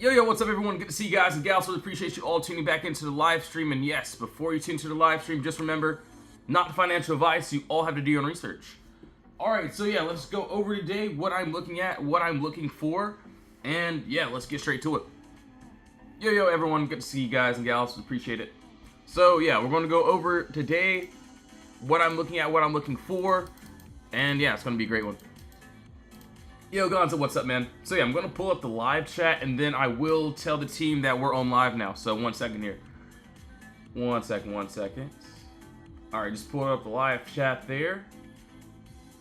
Yo, what's up everyone? Good to see you guys and gals. Really appreciate you all tuning back into the live stream. And yes, before you tune to the live stream, just remember, not financial advice. You all have to do your own research. Alright, so yeah, let's go over today what I'm looking at, what I'm looking for, and yeah, let's get straight to it. Yo, everyone, good to see you guys and gals. Appreciate it. So yeah, we're going to go over today what I'm looking at, what I'm looking for, and yeah, it's going to be a great one. Yo, Gonzo, what's up, man? So yeah, I'm going to pull up the live chat, and then I will tell the team that we're on live now. So 1 second here. 1 second. Alright, just pull up the live chat there.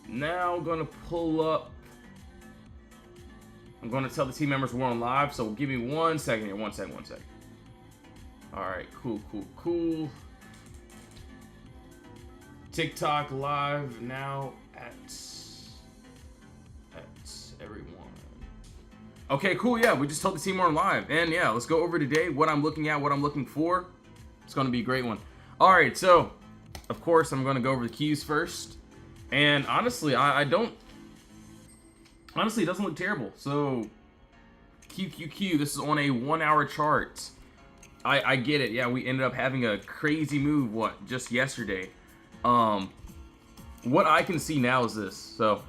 Now I'm going to pull up... I'm going to tell the team members we're on live, so give me 1 second here. 1 second. Alright, cool. TikTok live now at everyone. Okay, cool. Yeah, we just told the team we're on live, and yeah, let's go over today what I'm looking at, what I'm looking for. It's going to be a great one. All right, so of course I'm going to go over the cues first, and honestly, I don't. Honestly, it doesn't look terrible. So QQQ. This is on a 1 hour chart. I get it. Yeah, we ended up having a crazy move. Just yesterday. What I can see now is this. So.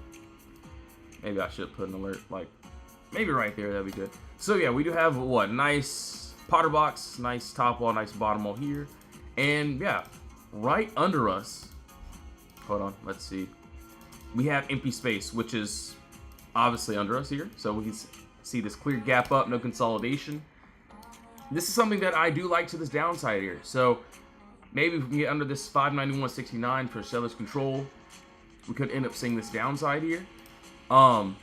Maybe I should put an alert, like, maybe right there, that'd be good. So yeah, we do have, nice POTTERBOX, nice top wall, nice bottom wall here. And yeah, right under us, hold on, let's see. We have empty space, which is obviously under us here. So we can see this clear gap up, no consolidation. This is something that I do like to this downside here. So maybe if we can get under this 591.69 for seller's control, we could end up seeing this downside here. We'll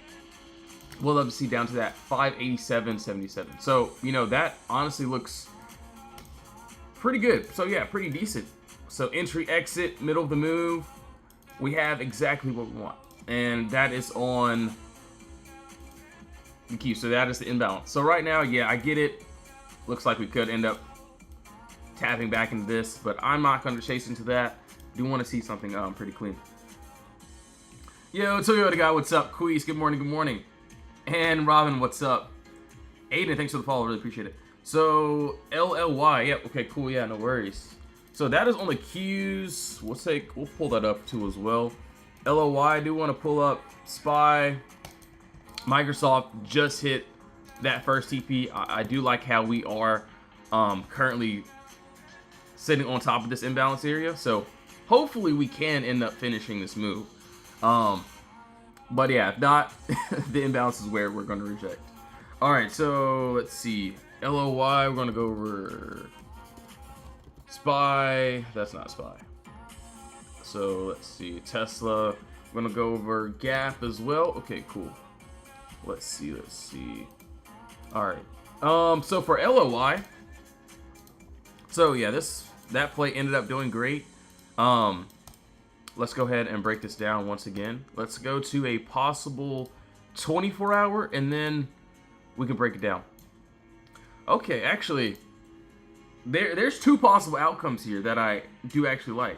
love to see down to that 587.77. So, you know, that honestly looks pretty good. So yeah, pretty decent. So entry, exit, middle of the move, we have exactly what we want. And that is on the key. So that is the imbalance. So right now, yeah, I get it. Looks like we could end up tapping back into this, but I'm not going to chase into that. Do want to see something pretty clean. Yo, Toyota guy, what's up? Queez, good morning. And Robin, what's up? Aiden, thanks for the follow, really appreciate it. So, LLY, yep, okay, cool, yeah, no worries. So that is on the Qs. We'll pull that up too as well. LLY, I do want to pull up SPY. Microsoft just hit that first TP. I do like how we are currently sitting on top of this imbalance area. So hopefully we can end up finishing this move. But yeah, if not, the imbalance is where we're going to reject. All right, so let's see. LOY, we're going to go over SPY. That's not SPY. So let's see. Tesla, we're going to go over Gap as well. Okay, cool. Let's see. All right. So for LOY, so yeah, that play ended up doing great. Let's go ahead and break this down once again. Let's go to a possible 24 hour and then we can break it down. Okay, actually, there's two possible outcomes here that I do actually like.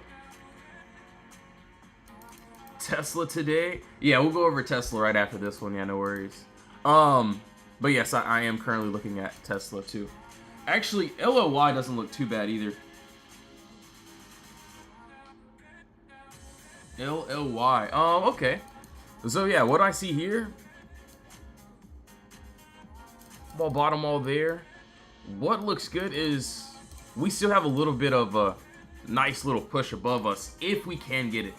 Tesla today. Yeah, we'll go over Tesla right after this one. Yeah, no worries. But yes, I am currently looking at Tesla too. Actually, LOY doesn't look too bad either. LLY. Okay. So yeah, what I see here, bottom all there. What looks good is we still have a little bit of a nice little push above us if we can get it.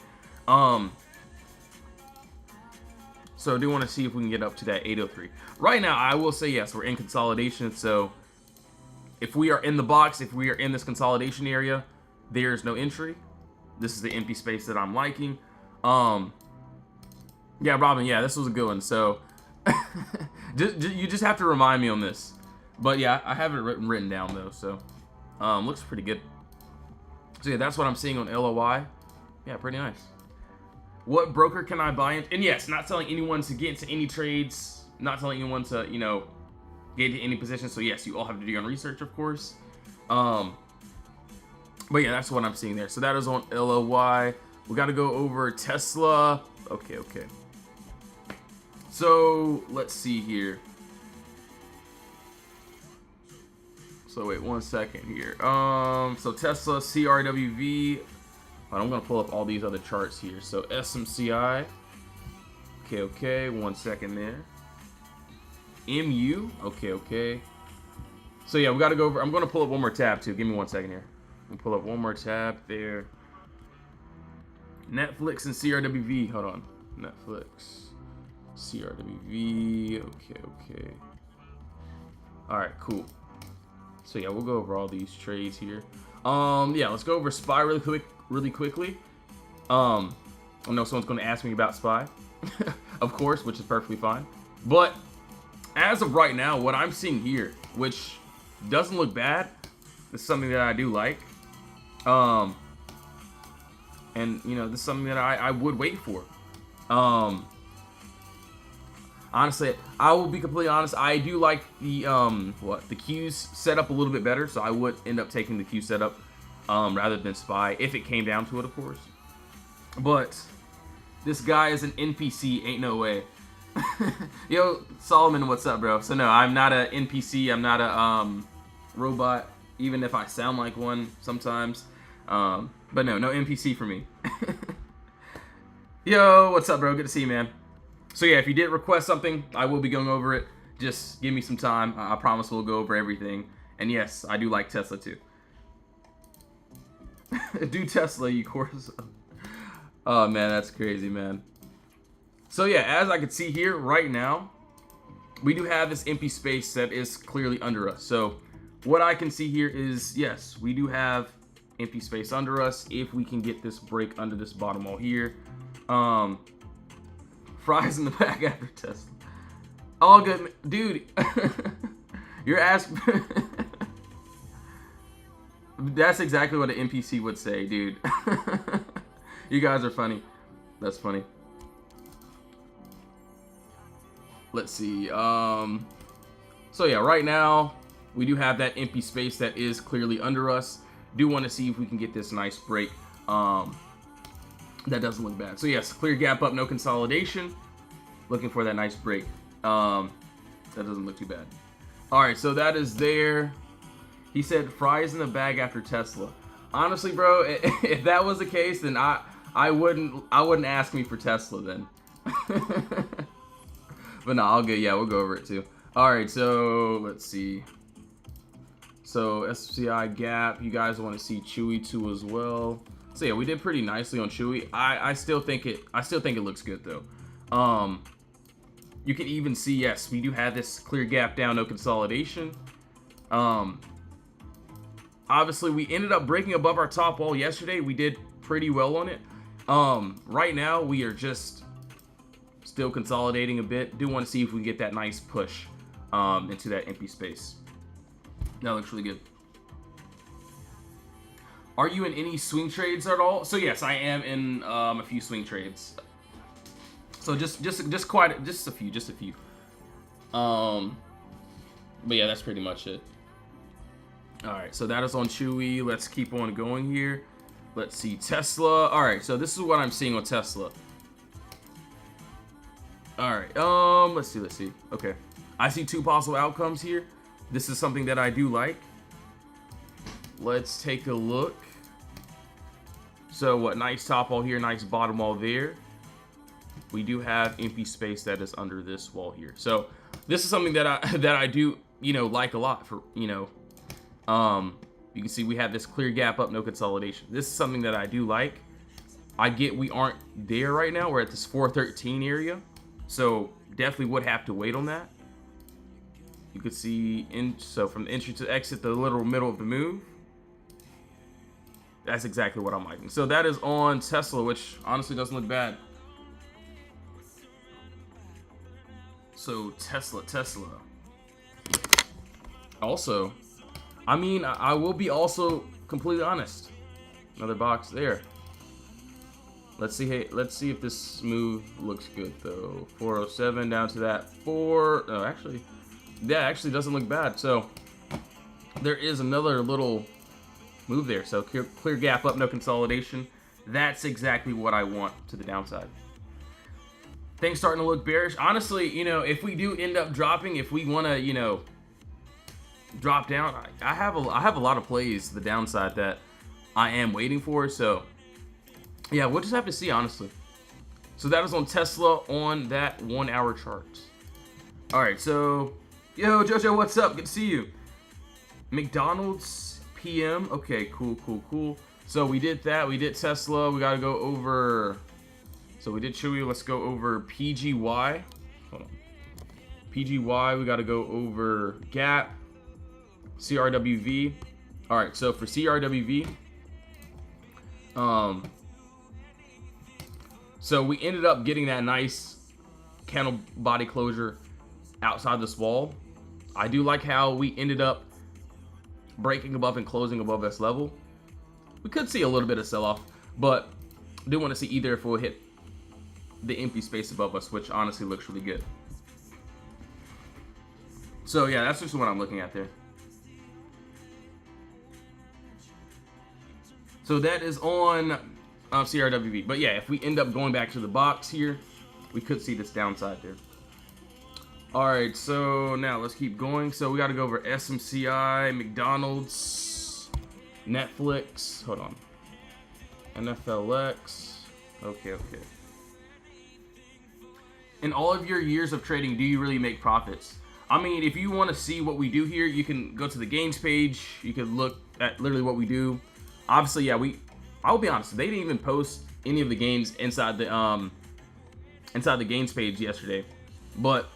So I do want to see if we can get up to that 803. Right now, I will say yes, we're in consolidation. So if we are in the box, if we are in this consolidation area, there's no entry. This is the empty space that I'm liking. Yeah, Robin, yeah, this was a good one. So you just have to remind me on this. But yeah, I have it written down though. So looks pretty good. So yeah, that's what I'm seeing on LOY. Yeah, pretty nice. What broker can I buy in? And yes, not telling anyone to get into any trades. Not telling anyone to, you know, get into any position. So yes, you all have to do your own research, of course. But yeah, that's what I'm seeing there. So that is on LOY. We got to go over Tesla. Okay. So let's see here. So wait 1 second here. So Tesla, CRWV. I'm gonna pull up all these other charts here. So SMCI. Okay. 1 second there. MU. Okay. So yeah, we gotta go over. I'm gonna pull up one more tab too. Give me 1 second here. We'll pull up one more tab there. Netflix and CRWV. Hold on. Netflix, CRWV. Okay. All right, cool. So yeah, we'll go over all these trades here. Yeah, let's go over SPY really quickly. I know someone's going to ask me about SPY, of course, which is perfectly fine. But as of right now, what I'm seeing here, which doesn't look bad, is something that I do like. And you know, this is something that I would wait for. Honestly, I will be completely honest. I do like the the Q's setup a little bit better, so I would end up taking the Q setup rather than SPY if it came down to it, of course. But this guy is an NPC, ain't no way. Yo, Solomon, what's up, bro? So no, I'm not a NPC. I'm not a robot, even if I sound like one sometimes. But no NPC for me. Yo, what's up, bro? Good to see you, man. So yeah, if you did request something, I will be going over it. Just give me some time. I promise we'll go over everything. And yes, I do like Tesla too. Do Tesla, you course. Oh man, that's crazy, man. So yeah, as I can see here right now, we do have this empty space that is clearly under us. So what I can see here is, yes, we do have empty space under us if we can get this break under this bottom wall here. Fries in the back after Tesla. All good, dude. You're asking. That's exactly what an NPC would say, dude. You guys are funny. That's funny. Let's see. So yeah, right now we do have that empty space that is clearly under us. Do want to see if we can get this nice break. That doesn't look bad. So yes, clear gap up, no consolidation. Looking for that nice break. That doesn't look too bad. All right, so that is there. He said fries in the bag after Tesla. Honestly, bro, if that was the case, then I wouldn't ask me for Tesla then. But no, I'll go. Yeah, we'll go over it too. All right, so let's see. So SCI gap. You guys want to see Chewy too as well. So yeah, we did pretty nicely on Chewy. I still think it looks good though. You can even see, yes, we do have this clear gap down, no consolidation. Obviously we ended up breaking above our top wall yesterday. We did pretty well on it. Right now we are just still consolidating a bit. Do want to see if we can get that nice push into that empty space. That looks really good. Are you in any swing trades at all? So yes, I am in a few swing trades. So just a few. But yeah, that's pretty much it. All right, so that is on Chewy. Let's keep on going here. Let's see Tesla. All right, so this is what I'm seeing on Tesla. All right, let's see. Okay, I see two possible outcomes here. This is something that I do like. Let's take a look. So what, nice top wall here, nice bottom wall there. We do have empty space that is under this wall here. So this is something that I do, like a lot for, you can see we have this clear gap up, no consolidation. This is something that I do like. I get we aren't there right now. We're at this 413 area. So definitely would have to wait on that. You could see so from the entry to exit, the literal middle of the move. That's exactly what I'm liking. So that is on Tesla, which honestly doesn't look bad. So Tesla. Also, I mean, I will be also completely honest. Another box there. Let's see. Hey, let's see if this move looks good though. 407 down to that 4. Oh, actually, that actually doesn't look bad. So there is another little move there. So clear gap up, no consolidation. That's exactly what I want to the downside. Things starting to look bearish. Honestly, if we do end up dropping, if we want to, drop down. I have a lot of plays to the downside that I am waiting for. So yeah, we'll just have to see, honestly. So that is on Tesla on that 1 hour chart. All right, so yo Jojo, what's up? Good to see you. McDonald's PM. Okay, cool. So we did that. We did Tesla. We got to go over. So we did Chewy. Let's go over PGY. Hold on. PGY. We got to go over Gap. CRWV. All right. So for CRWV, so we ended up getting that nice candle body closure outside this wall. I do like how we ended up breaking above and closing above this level. We could see a little bit of sell-off, but I do want to see either if we'll hit the empty space above us, which honestly looks really good. So yeah, that's just what I'm looking at there. So that is on CRWV. But yeah, if we end up going back to the box here, we could see this downside there. All right, so now let's keep going. So we got to go over SMCI, McDonald's, Netflix. Hold on. NFLX. Okay. In all of your years of trading, do you really make profits? I mean, if you want to see what we do here, you can go to the games page. You can look at literally what we do. Obviously, yeah, I'll be honest, they didn't even post any of the games inside the games page yesterday. But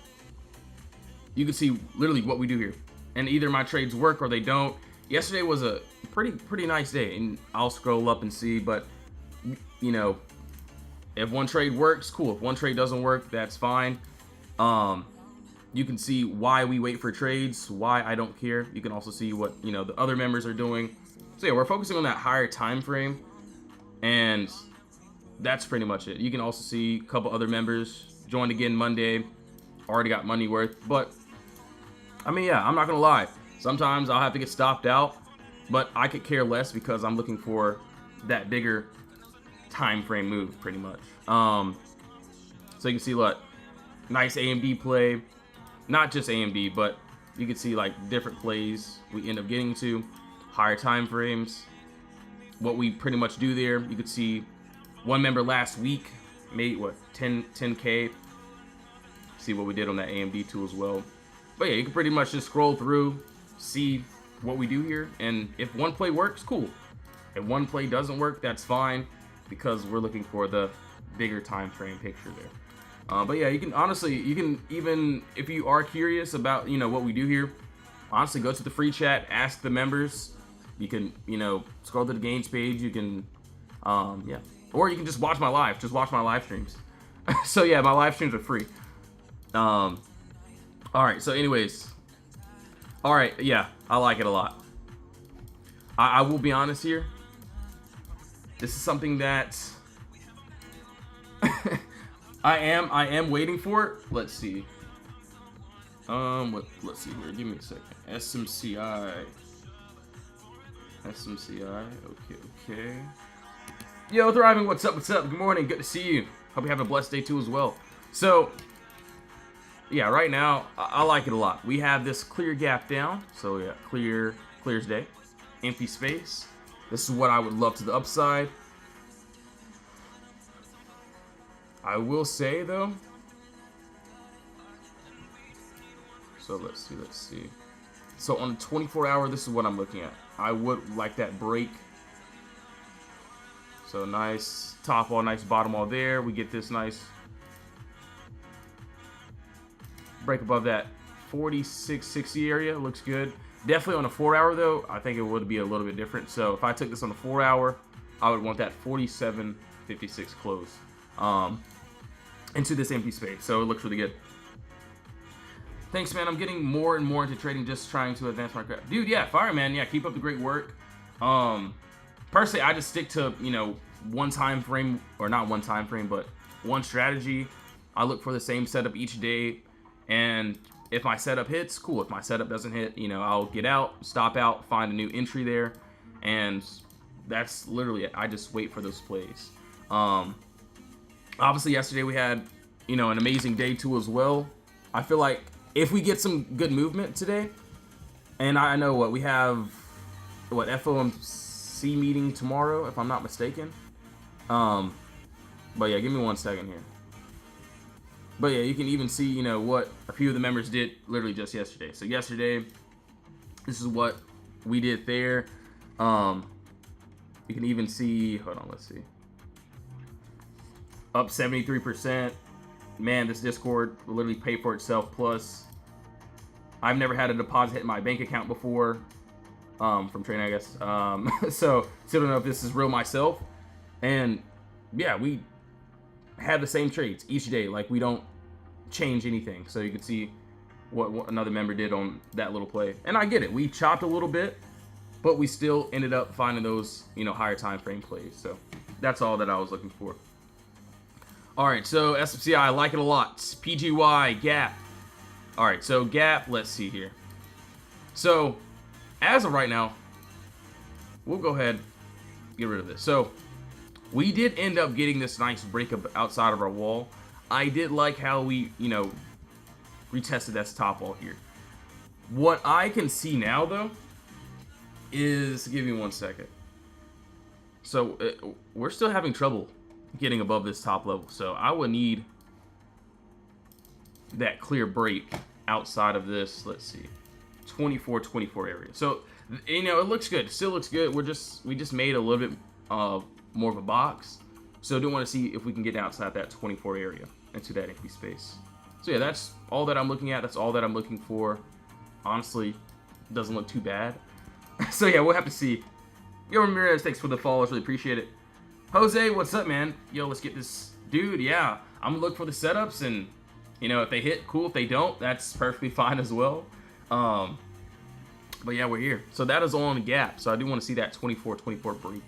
you can see literally what we do here. And either my trades work or they don't. Yesterday was a pretty nice day, and I'll scroll up and see, but you know, if one trade works, cool. If one trade doesn't work, that's fine. You can see why we wait for trades, why I don't care. You can also see what, you know, the other members are doing. So yeah, we're focusing on that higher time frame, and that's pretty much it. You can also see a couple other members joined again Monday, already got money worth. But I mean, yeah, I'm not gonna lie. Sometimes I'll have to get stopped out, but I could care less because I'm looking for that bigger time frame move, pretty much. So you can see what nice AMD play, not just AMD, but you can see like different plays we end up getting to, higher time frames, what we pretty much do there. You could see one member last week made what 10K. See what we did on that AMD tool as well. But yeah, you can pretty much just scroll through, see what we do here, and if one play works, cool. If one play doesn't work, that's fine, because we're looking for the bigger time frame picture there. But yeah, you can honestly, even if you are curious about, you know, what we do here, honestly, go to the free chat, ask the members. You can, you know, scroll to the games page. You can, yeah, or you can just watch my live. Just watch my live streams. So yeah, my live streams are free. All right. So anyways, all right. Yeah, I like it a lot. I will be honest here. This is something that I am waiting for it. Let's see. Let's see here. Give me a second. SMCI. Okay. Yo, Thriving, what's up? Good morning. Good to see you. Hope you have a blessed day too as well. So, yeah, right now, I like it a lot. We have this clear gap down. So, yeah, clear as day. Empty space. This is what I would love to the upside. I will say, though. So, let's see. So, on the 24-hour, this is what I'm looking at. I would like that break. So, nice top wall, nice bottom wall there. We get this nice break above that 46.60 area. Looks good. Definitely on a 4-hour, though, I think it would be a little bit different. So, if I took this on a 4-hour, I would want that 47.56 close into this empty space. So, it looks really good. Thanks, man. I'm getting more and more into trading, just trying to advance my craft. Dude, yeah, fire, man. Yeah, keep up the great work. Personally, I just stick to, you know, one time frame, or not one time frame, but one strategy. I look for the same setup each day, and if my setup hits, cool. If my setup doesn't hit, you know, I'll get out, stop out, find a new entry there, and that's literally it. I just wait for those plays. Obviously, yesterday we had, you know, an amazing day too as well. I feel like if we get some good movement today, And I know what we have, what FOMC meeting tomorrow, if I'm not mistaken. But yeah, give me 1 second here. But yeah, you can even see, you know, what a few of the members did literally just yesterday. So yesterday, this is what we did there. You can even see, hold on, let's see. Up 73%. Man, this Discord will literally pay for itself. Plus, I've never had a deposit hit my bank account before. From trading, I guess. So, still don't know if this is real myself. And yeah, we have the same trades each day. Like, we don't change anything. So you can see what another member did on that little play. And I get it. We chopped a little bit, but we still ended up finding those, you know, higher time frame plays. So that's all that I was looking for. All right, so SFCI, I like it a lot. PGY, Gap. All right, so Gap, let's see here. So as of right now, we'll go ahead and get rid of this. So we did end up getting this nice break up outside of our wall. I did like how we, you know, retested that top wall here. What I can see now, though, is, give me 1 second. So we're still having trouble getting above this top level. So I would need that clear break outside of this, let's see, 24 area. So, you know, it looks good. It still looks good. We just made a little bit more of a box. So I do want to see if we can get outside that 24 area into that empty space. So yeah, that's all that I'm looking at. That's all that I'm looking for. Honestly, doesn't look too bad. So yeah, we'll have to see. Yo, Ramirez, thanks for the followers. Really appreciate it. Jose, what's up, man? Yo, let's get this. Dude, yeah. I'm gonna look for the setups, and, you know, if they hit, cool. If they don't, that's perfectly fine as well. But yeah, we're here. So that is on Gap. So I do want to see that 24 break.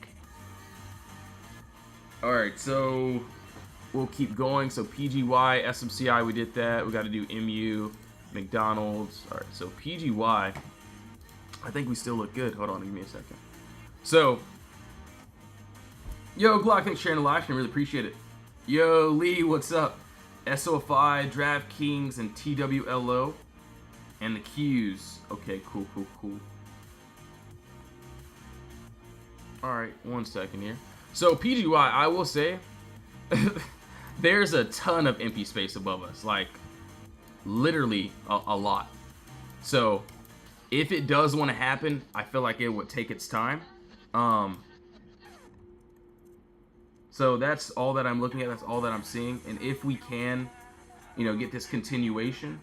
All right, so we'll keep going. So PGY, SMCI, we did that. We got to do MU, McDonald's. All right, so PGY, I think we still look good. Hold on, give me a second. So, yo, Glock, thanks for sharing the live stream. Really appreciate it. Yo, Lee, what's up? SOFI, DraftKings, and TWLO. And the Qs. Okay, cool. All right, 1 second here. So PGY, I will say, there's a ton of empty space above us. Like, literally a lot. So if it does want to happen, I feel like it would take its time. So that's all that I'm looking at. That's all that I'm seeing. And if we can, you know, get this continuation,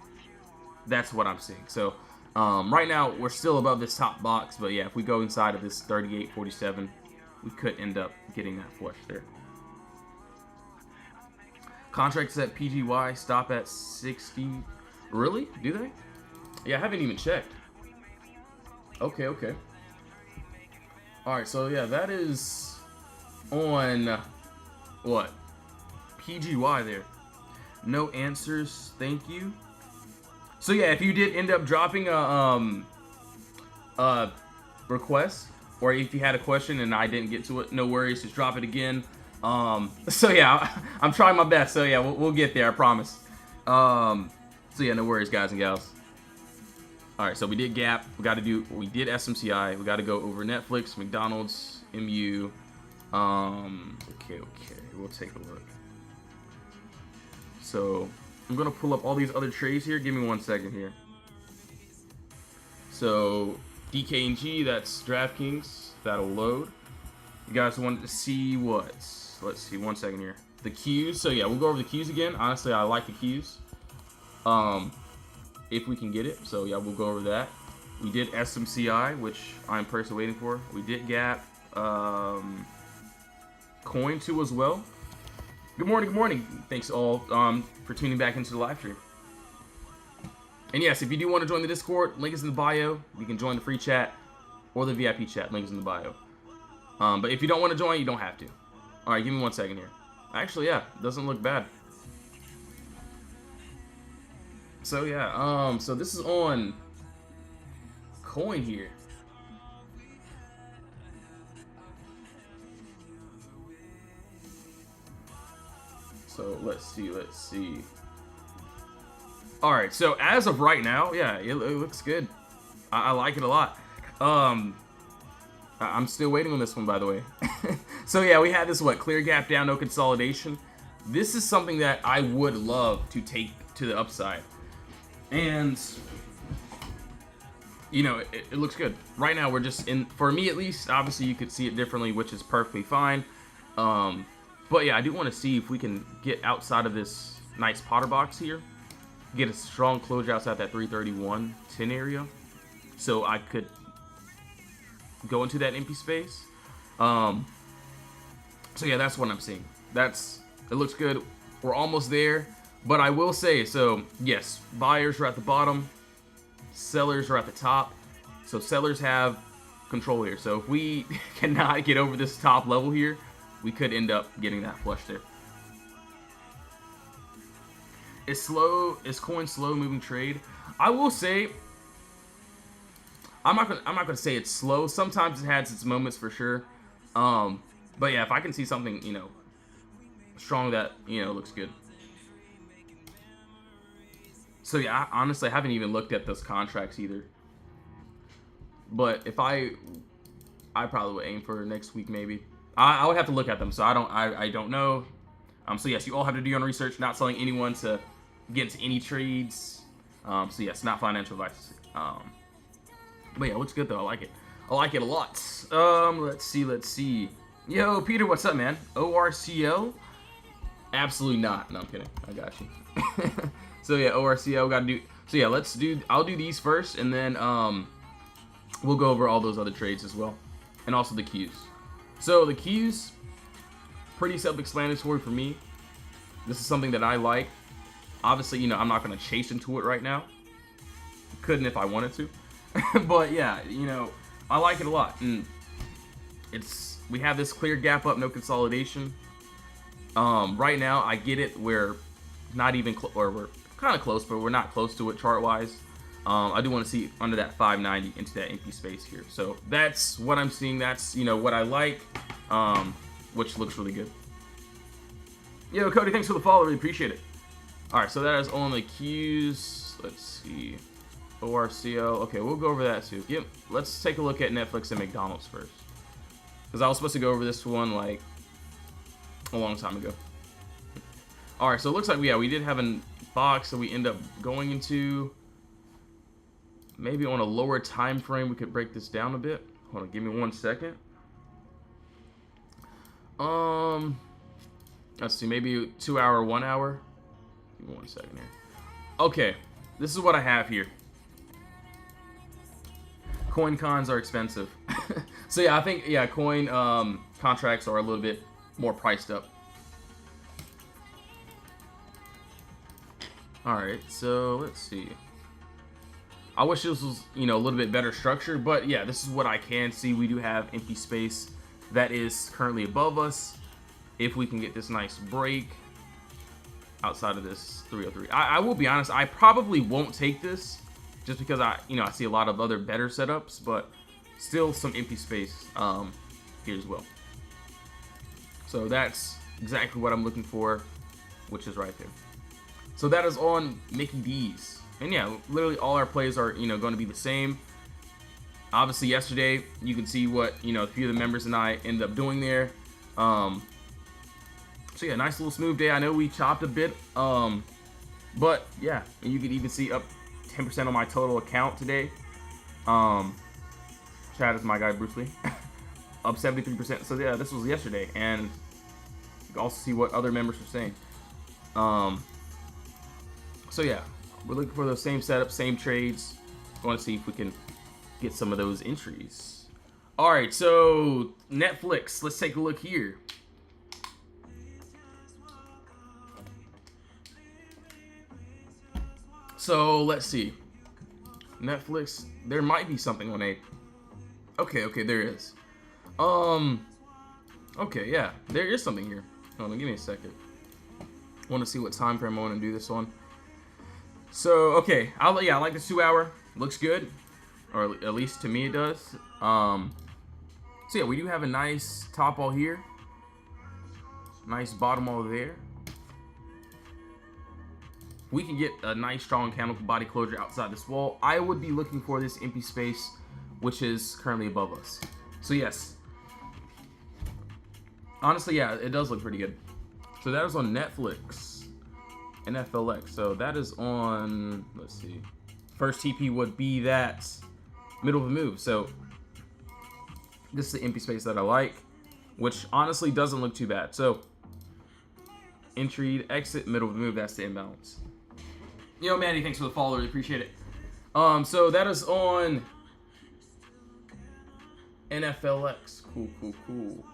that's what I'm seeing. So right now we're still above this top box, but yeah, if we go inside of this 38.47, we could end up getting that flush there. Contracts at PGY stop at 60. Really? Do they? Yeah, I haven't even checked. Okay. All right, so yeah, that is on what? PGY there. No answers, thank you. So yeah, if you did end up dropping a request, or if you had a question and I didn't get to it, no worries, just drop it again. So yeah, I'm trying my best. So yeah, we'll get there, I promise. So yeah, no worries, guys and gals. All right, so we did Gap. We did SMCI. We got to go over Netflix, McDonald's, MU. Okay. We'll take a look. So I'm gonna pull up all these other trades here. Give me 1 second here. So DKNG, that's DraftKings. That'll load. You guys wanted to see what? Let's see. 1 second here. The Qs. So yeah, we'll go over the Qs again. Honestly, I like the Qs. If we can get it. So yeah, we'll go over that. We did SMCI, which I'm personally waiting for. We did Gap. Coin 2 as well. Good morning. Thanks all for tuning back into the live stream. And yes, if you do want to join the Discord, link is in the bio. You can join the free chat or the VIP chat. Link is in the bio. But if you don't want to join, you don't have to. All right, give me 1 second here. Actually, yeah, doesn't look bad. So yeah, so this is on Coin here. So let's see. All right, so as of right now, yeah, it looks good. I like it a lot. I'm still waiting on this one, by the way. So yeah, we had this, what, clear gap down, no consolidation. This is something that I would love to take to the upside. And, you know, it looks good. Right now, we're just in, for me at least, obviously you could see it differently, which is perfectly fine. But yeah, I do want to see if we can get outside of this nice Potter box here. Get a strong closure outside that 331 10 area. So I could go into that empty space. So yeah, that's what I'm seeing. It looks good. We're almost there. But I will say, so yes, buyers are at the bottom, sellers are at the top. So sellers have control here. So if we cannot get over this top level here, we could end up getting that flush there. Is coin slow moving trade? I will say, I'm not gonna say it's slow. Sometimes it has its moments for sure. But yeah, if I can see something, you know, strong that, you know, looks good. So yeah, I honestly haven't even looked at those contracts either. But if I probably would aim for next week maybe. I would have to look at them, so I don't know. So yes, you all have to do your own research. Not telling anyone to get into any trades. So yes, not financial advice. But yeah, it looks good though. I like it. I like it a lot. Let's see. Yo, Peter, what's up, man? ORCL? Absolutely not. No, I'm kidding. I got you. So yeah, ORCL gotta do. So yeah, I'll do these first, and then we'll go over all those other trades as well, and also the Qs. So the Qs, pretty self-explanatory for me. This is something that I like. Obviously, you know, I'm not gonna chase into it right now. Couldn't if I wanted to. But yeah, you know, I like it a lot, and we have this clear gap up, no consolidation. Right now, I get it. We're not even or we're kind of close, but we're not close to it chart wise. I do want to see under that 590 into that empty space here. So that's what I'm seeing. That's, you know, what I like, which looks really good. Yo, Cody, thanks for the follow. Really appreciate it. All right, so that is on the Qs. Let's see. ORCO. Okay, we'll go over that too. Yep. Let's take a look at Netflix and McDonald's first, because I was supposed to go over this one like a long time ago. All right, so it looks like we did have a box that we end up going into. Maybe on a lower time frame, we could break this down a bit. Hold on, give me 1 second. Let's see, maybe 2 hour, 1 hour. Give me 1 second here. Okay, this is what I have here. Coin cons are expensive. So yeah, I think, yeah, coin contracts are a little bit more priced up. Alright, so let's see. I wish this was, you know, a little bit better structure, but yeah, this is what I can see. We do have empty space that is currently above us. If we can get this nice break outside of this 303. I will be honest, I probably won't take this just because I see a lot of other better setups, but still some empty space here as well. So that's exactly what I'm looking for, which is right there. So that is on Mickey D's. And yeah, literally all our plays are, going to be the same. Obviously yesterday, you can see what, a few of the members and I ended up doing there. So yeah, nice little smooth day. I know we chopped a bit, but yeah, and you can even see up 10% on my total account today. Chad is my guy, Bruce Lee. Up 73%. So yeah, this was yesterday, and you can also see what other members are saying. So yeah, we're looking for those same setups, same trades. Want to see if we can get some of those entries. All right, so Netflix. Let's take a look here. So let's see. Netflix. There might be something on a. Okay, there is. Okay, yeah, there is something here. Hold on, give me a second. I want to see what time frame I want to do this on. So okay, I like the 2 hour. Looks good, or at least to me it does. So yeah, we do have a nice top all here, nice bottom all there. we can get a nice strong canonical body closure outside this wall, I would be looking for this empty space, which is currently above us. So yes, honestly, yeah, it does look pretty good. So that is on Netflix, NFLX. So that is on, let's see, first TP would be that middle of the move. So this is the empty space that I like, which honestly doesn't look too bad. So entry, exit, middle of the move, that's the imbalance. Yo, Manny, thanks for the follow, really appreciate it. So that is on NFLX. Cool, cool, cool.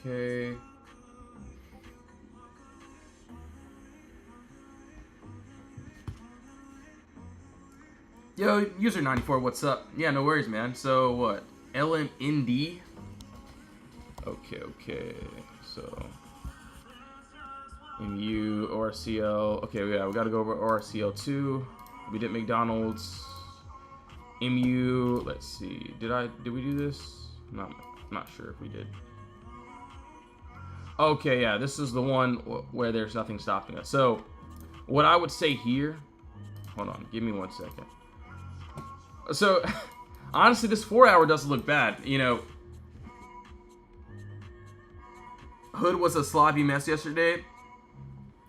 Okay. Yo, user 94, what's up? Yeah, no worries, man. So what? LMND? Okay. So MU, ORCL. Okay, yeah, we gotta go over ORCL2. We did McDonald's. MU, let's see. Did we do this? Not sure if we did. Okay, yeah, this is the one where there's nothing stopping us. So what I would say here, hold on, give me 1 second. So honestly, this 4-hour doesn't look bad. You know, Hood was a sloppy mess yesterday.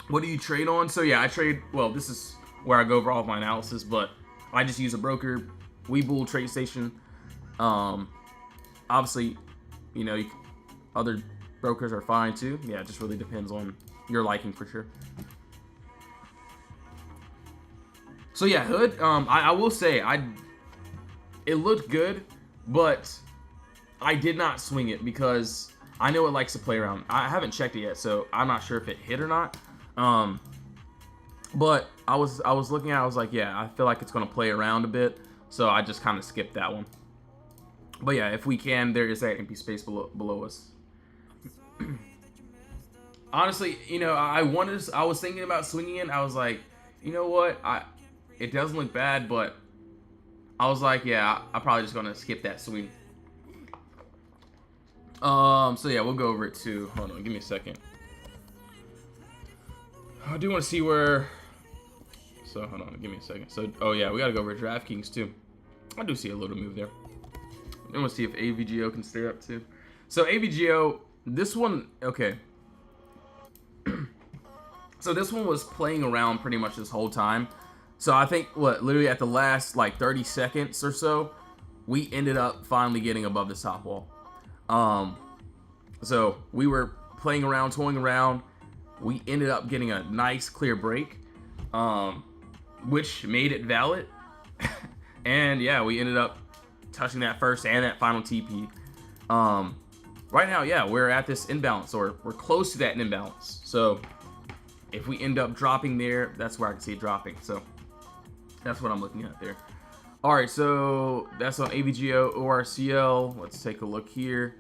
What do you trade on? So yeah, I trade, well, this is where I go over all of my analysis, but I just use a broker, Webull Trade Station. Obviously, you know, other brokers are fine too. Yeah, it just really depends on your liking for sure. So yeah, Hood, I will say, it looked good, but I did not swing it because I know it likes to play around. I haven't checked it yet, so I'm not sure if it hit or not. But I was looking at it, I was like, yeah, I feel like it's gonna play around a bit, so I just kind of skipped that one. But yeah, if we can, there is that empty space below us. Honestly, you know, I was thinking about swinging it. I was like, you know what, it doesn't look bad, but I was like, yeah, I'm probably just gonna skip that swing. So yeah, we'll go over it too. Hold on, give me a second. I do want to see where. So hold on, give me a second. So, oh yeah, we gotta go over DraftKings too. I do see a little move there. I want to see if AVGO can stay up too. So AVGO, this one, okay. So this one was playing around pretty much this whole time. So I think, literally at the last, like, 30 seconds or so, we ended up finally getting above the top wall. So we were playing around, toying around. We ended up getting a nice clear break, which made it valid. And yeah, we ended up touching that first and that final TP. Right now, yeah, we're at this imbalance, or we're close to that imbalance. So if we end up dropping there, that's where I can see it dropping. So that's what I'm looking at there. All right, so that's on AVGO, ORCL. Let's take a look here.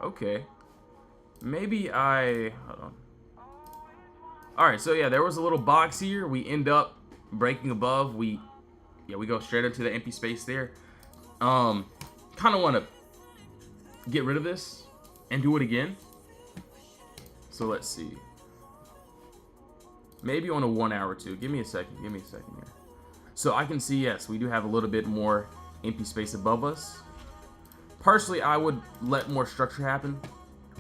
Okay. Maybe hold on. All right, so yeah, there was a little box here. We end up breaking above. We go straight into the empty space there. Kind of want to get rid of this and do it again. So let's see. Maybe on a 1 hour too. Give me a second here. So I can see, yes, we do have a little bit more empty space above us. Personally, I would let more structure happen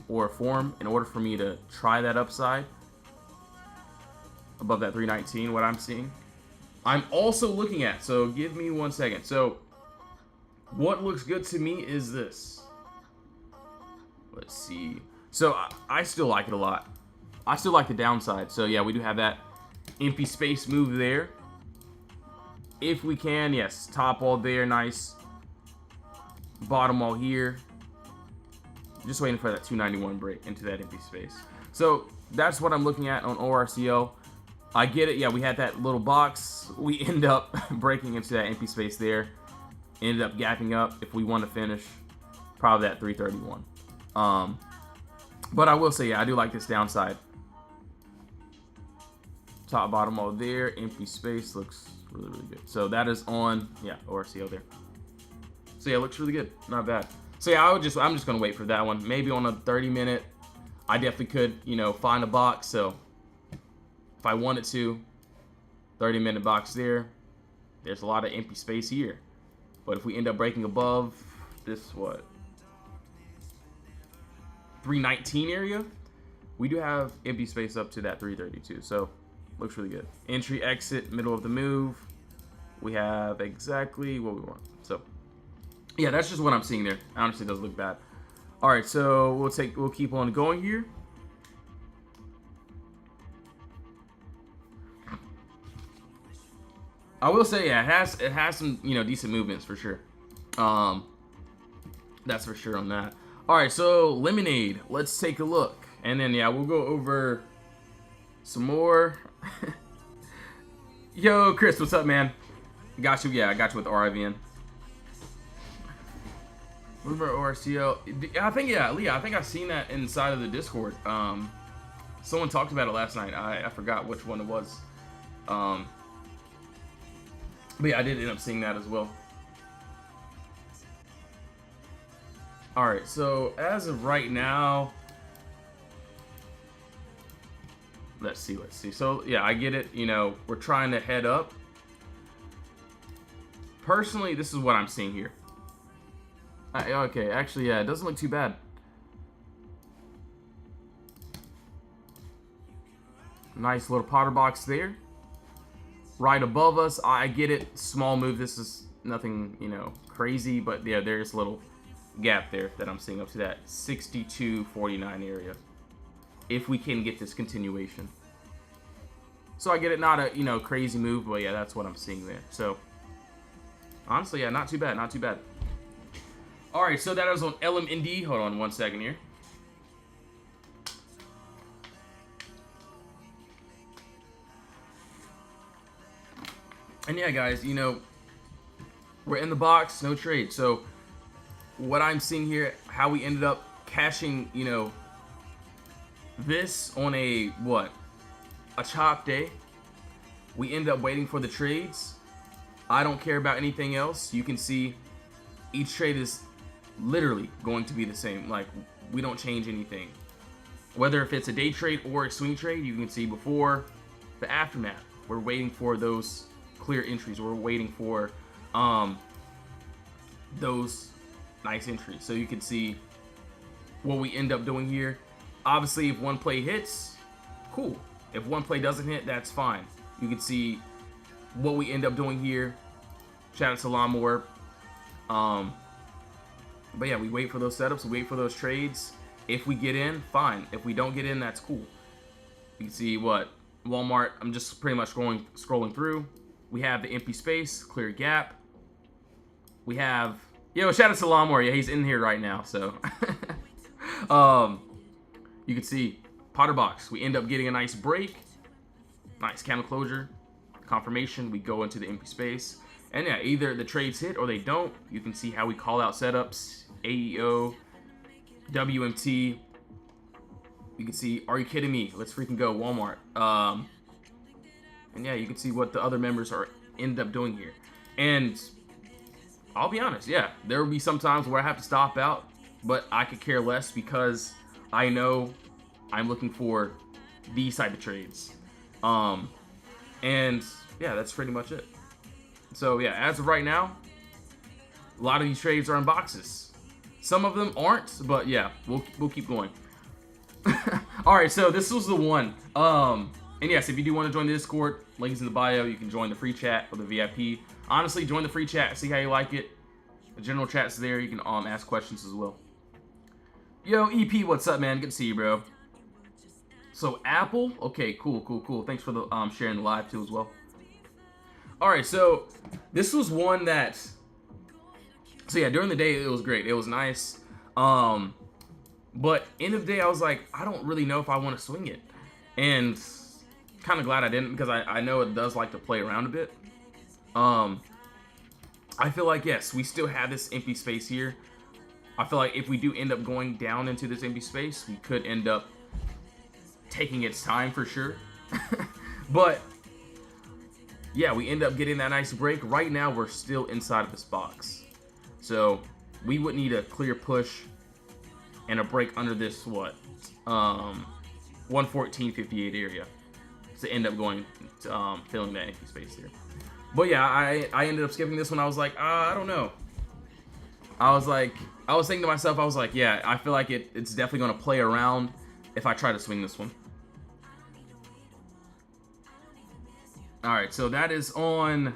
or form in order for me to try that upside above that 319, what I'm seeing. I'm also looking at, so give me 1 second. So what looks good to me is this. Let's see. So I still like it a lot. I still like the downside. So yeah, we do have that empty space move there. If we can, yes, top wall there, nice. Bottom wall here. Just waiting for that 291 break into that empty space. So that's what I'm looking at on ORCL. I get it. Yeah, we had that little box. We end up breaking into that empty space there. Ended up gapping up. If we want to finish, probably that 331. But I will say, yeah, I do like this downside. Top, bottom all there. Empty space looks really, really good. So that is on, yeah, ORCL there. So yeah, it looks really good. Not bad. So yeah, I'm just gonna wait for that one. Maybe on a 30-minute I definitely could, you know, find a box. So if I wanted to, 30-minute box there. There's a lot of empty space here. But if we end up breaking above this, what, 319 area, we do have empty space up to that 332. So looks really good. Entry, exit, middle of the move. We have exactly what we want. So yeah, that's just what I'm seeing there. Honestly, it doesn't look bad. All right, so we'll keep on going here. I will say, yeah, it has some, you know, decent movements for sure. That's for sure on that. All right, so Lemonade, let's take a look. And then, yeah, we'll go over some more. Yo, Chris, what's up, man? Got you, yeah, I got you with RIVN. What about ORCL? I think, yeah, Leah, I think I've seen that inside of the Discord. Someone talked about it last night. I forgot which one it was. But yeah, I did end up seeing that as well. Alright, so as of right now, let's see. So yeah, I get it. You know, we're trying to head up. Personally, this is what I'm seeing here. Okay, actually, yeah, it doesn't look too bad. Nice little Potter box there. Right above us, I get it. Small move. This is nothing, you know, crazy, but yeah, there's a little gap there that I'm seeing up to that 62.49 area. If we can get this continuation. So I get it, not a, you know, crazy move, but yeah, that's what I'm seeing there. So honestly, yeah, not too bad, not too bad. All right, so that is on LMND. Hold on one second here. And yeah, guys, you know, we're in the box, no trade. So what I'm seeing here, how we ended up cashing, you know, this on a, what, a chop day. We ended up waiting for the trades. I don't care about anything else. You can see each trade is literally going to be the same. Like, we don't change anything. Whether if it's a day trade or a swing trade, you can see before the aftermath. We're waiting for those clear entries. We're waiting for those nice entries. So you can see what we end up doing here. Obviously, if one play hits, cool. If one play doesn't hit, that's fine. You can see what we end up doing here. Shout out to Lawnmower. But yeah, we wait for those setups. We wait for those trades. If we get in, fine. If we don't get in, that's cool. You can see what Walmart. I'm just pretty much scrolling through. We have the empty space, clear gap. We have, yo, shout out to Lawnmower. Yeah, he's in here right now. So you can see POTTERBOX. We end up getting a nice break. Nice candle closure. Confirmation. We go into the empty space. And yeah, either the trades hit or they don't. You can see how we call out setups. AEO, WMT. You can see, are you kidding me? Let's freaking go, Walmart. And yeah, you can see what the other members are end up doing here. And I'll be honest, yeah, there will be some times where I have to stop out, but I could care less because I know I'm looking for these type of trades. And yeah, that's pretty much it. So yeah, as of right now, a lot of these trades are in boxes. Some of them aren't, but yeah, we'll keep going. All right, so this was the one. And yes, if you do want to join the Discord, link is in the bio. You can join the free chat or the VIP. Honestly, join the free chat. See how you like it. The general chat's there. You can ask questions as well. Yo, EP, what's up, man? Good to see you, bro. So Apple, okay, cool. Thanks for the sharing the live too as well. All right, so this was one that. So yeah, during the day it was great. It was nice. But end of the day, I was like, I don't really know if I want to swing it, and kind of glad I didn't because I know it does like to play around a bit. I feel like yes, we still have this empty space here. I feel like if we do end up going down into this empty space, we could end up taking its time for sure. But yeah, we end up getting that nice break. Right now, we're still inside of this box. So we would need a clear push and a break under this, what, 114.58 area to end up going to, filling that empty space there. But yeah, I ended up skipping this one. I was like, I don't know. I was thinking to myself, I was like, yeah, I feel like it's definitely going to play around if I try to swing this one. All right, so that is on,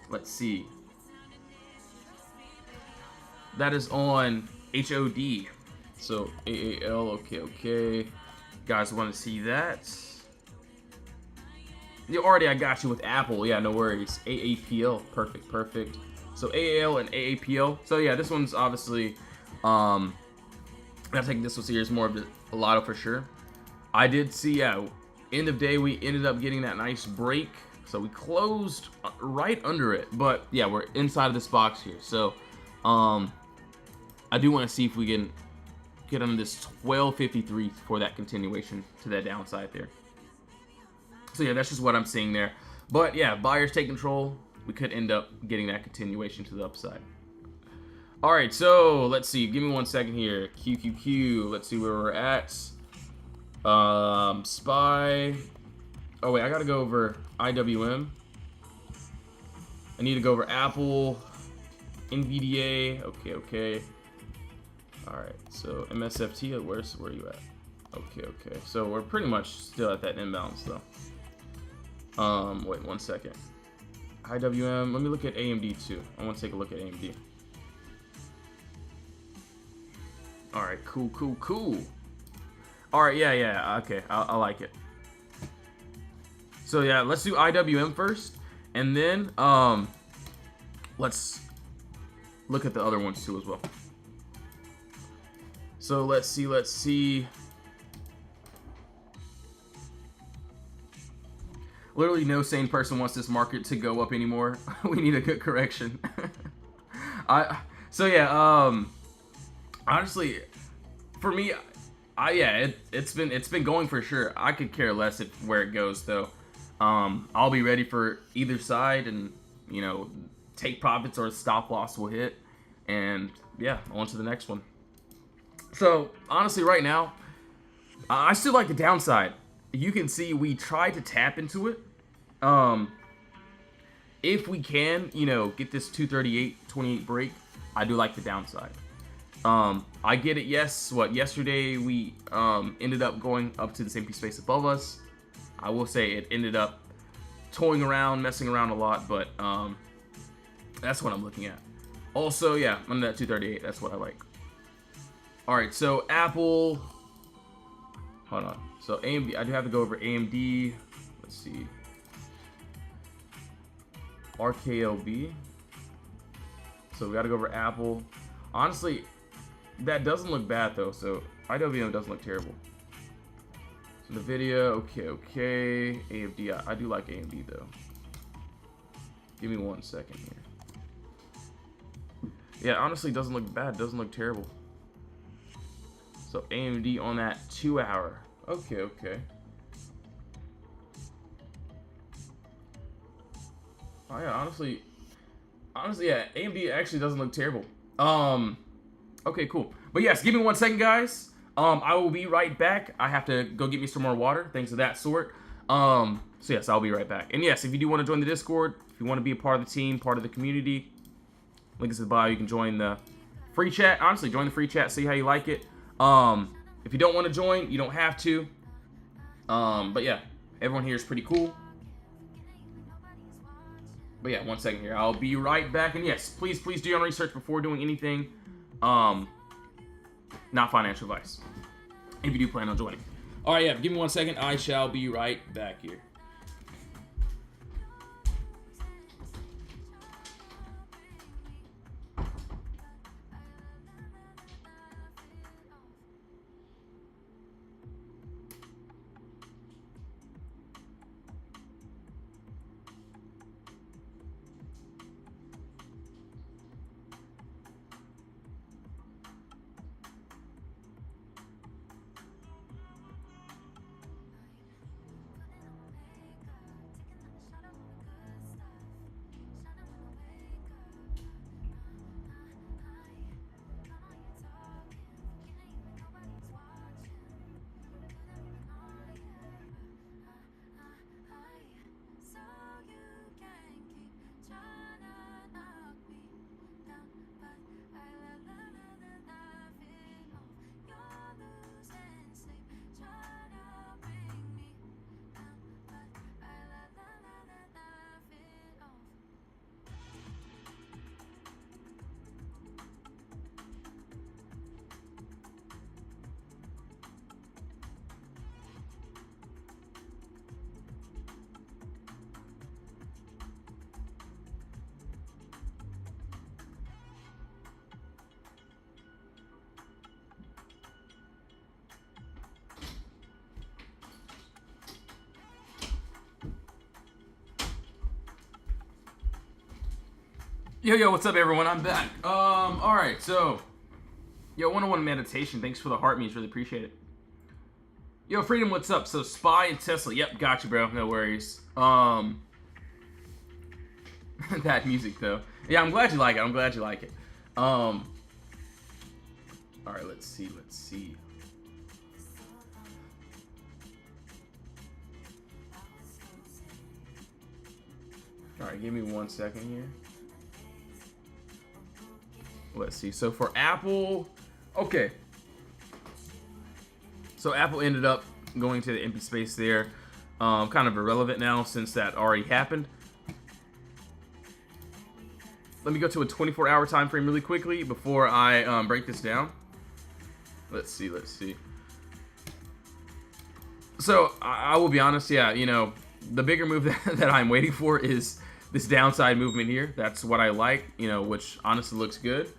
let's see. That is on HOD. So AAL, okay. Guys want to see that? You already, I got you with Apple. Yeah, no worries. AAPL, perfect. So AAL and AAPL. So yeah, this one's obviously, I think this one here is more of a lotto for sure. I did see, yeah, end of day we ended up getting that nice break. So we closed right under it, but yeah, we're inside of this box here. So, I do want to see if we can get on this 1253 for that continuation to that downside there. So yeah, that's just what I'm seeing there. But yeah, buyers take control. We could end up getting that continuation to the upside. All right, so let's see. Give me 1 second here. QQQ. Let's see where we're at. SPY. Oh wait, I gotta go over IWM. I need to go over Apple, NVDA. Okay. All right, so MSFT. Where are you at? Okay. So we're pretty much still at that imbalance though. Wait 1 second. IWM. Let me look at AMD too. I want to take a look at AMD. All right, cool. All right, yeah. Okay, I like it. So yeah, let's do IWM first, and then let's look at the other ones too as well. So let's see. Literally no sane person wants this market to go up anymore. We need a good correction. Honestly, for me, it's been going for sure. I could care less where it goes though. I'll be ready for either side, and you know, take profits or stop loss will hit, and yeah, on to the next one. So honestly, right now, I still like the downside. You can see we tried to tap into it. If we can, you know, get this 238.28 break, I do like the downside. I get it. Yes, yesterday we ended up going up to the same piece of space above us. I will say it ended up toying around, messing around a lot, but that's what I'm looking at. Also, yeah, under that 238, that's what I like. All right, so Apple. Hold on. So AMD, I do have to go over AMD. Let's see. RKLB. So we got to go over Apple. Honestly, that doesn't look bad though. So IWM doesn't look terrible. So the video, okay. AMD, I do like AMD though. Give me 1 second here. Yeah, honestly, doesn't look bad. Doesn't look terrible. So AMD on that 2 hour. Okay. Oh yeah, honestly, yeah, AMD actually doesn't look terrible. Okay, cool. But yes, give me 1 second, guys. I will be right back. I have to go get me some more water, things of that sort. So yes, I'll be right back. And yes, if you do want to join the Discord, if you want to be a part of the team, part of the community, link is in the bio. You can join the free chat. Honestly, join the free chat, see how you like it. If you don't want to join, you don't have to. But yeah, everyone here is pretty cool. But yeah, 1 second here. I'll be right back. And yes, please do your own research before doing anything. Not financial advice. If you do plan on joining. All right, yeah, give me 1 second. I shall be right back here. Yo, what's up, everyone? I'm back. All right, so, yo, 101 meditation. Thanks for the heart means, really appreciate it. Yo, Freedom, what's up? So, Spy and Tesla. Yep, got you, bro. No worries. That music though. Yeah, I'm glad you like it. All right, let's see. All right, give me 1 second here. Let's see. So for Apple, okay. So Apple ended up going to the empty space there. Kind of irrelevant now since that already happened. Let me go to a 24-hour time frame really quickly before I break this down. Let's see. So I will be honest, yeah, you know, the bigger move that I'm waiting for is this downside movement here. That's what I like, you know, which honestly looks good.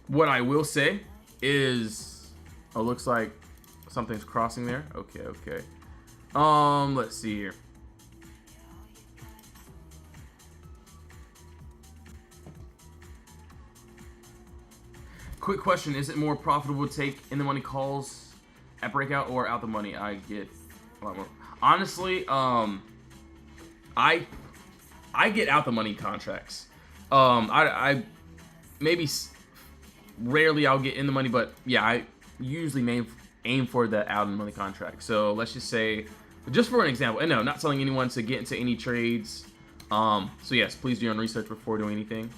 What I will say is, oh, looks like something's crossing there. Okay. Let's see here. Quick question: is it more profitable to take in the money calls at breakout or out the money? I get a lot more. Honestly, I get out the money contracts. I maybe rarely I'll get in the money, but yeah, I usually aim for the out in the money contract. So let's just say, just for an example, and no, not telling anyone to get into any trades. So yes, please do your own research before doing anything.